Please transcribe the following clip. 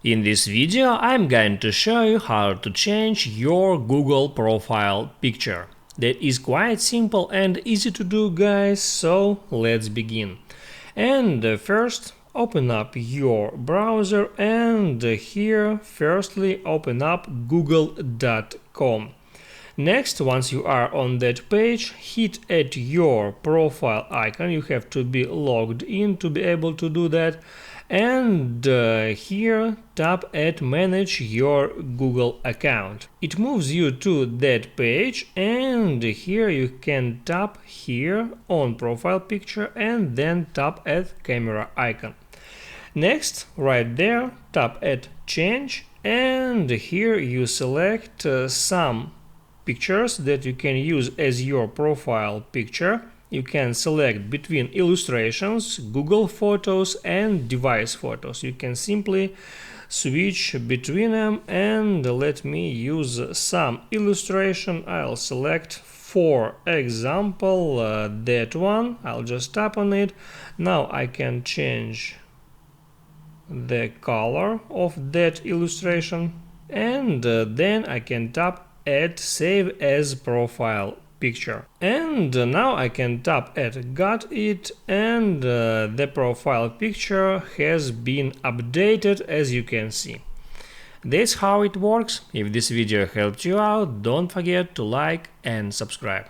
In this video I'm going to show you how to change your Google profile picture. That is quite simple and easy to do, guys, so let's begin. And first open up your browser and here firstly open up google.com. Next, once you are on that page, hit at your profile icon. You have to be logged in to be able to do that. And here tap at manage your Google account. It moves you to that page, and here you can tap here on profile picture and then tap at camera icon. Next, right there, tap at change, and here you select some pictures that you can use as your profile picture. You can select between illustrations, Google Photos and device photos. You can simply switch between them, and let me use some illustration. I'll select, for example, that one. I'll just tap on it. Now I can change the color of that illustration, and then I can tap at save as profile picture. And now I can tap at got it, and the profile picture has been updated, as you can see. That's how it works. If this video helped you out, don't forget to like and subscribe.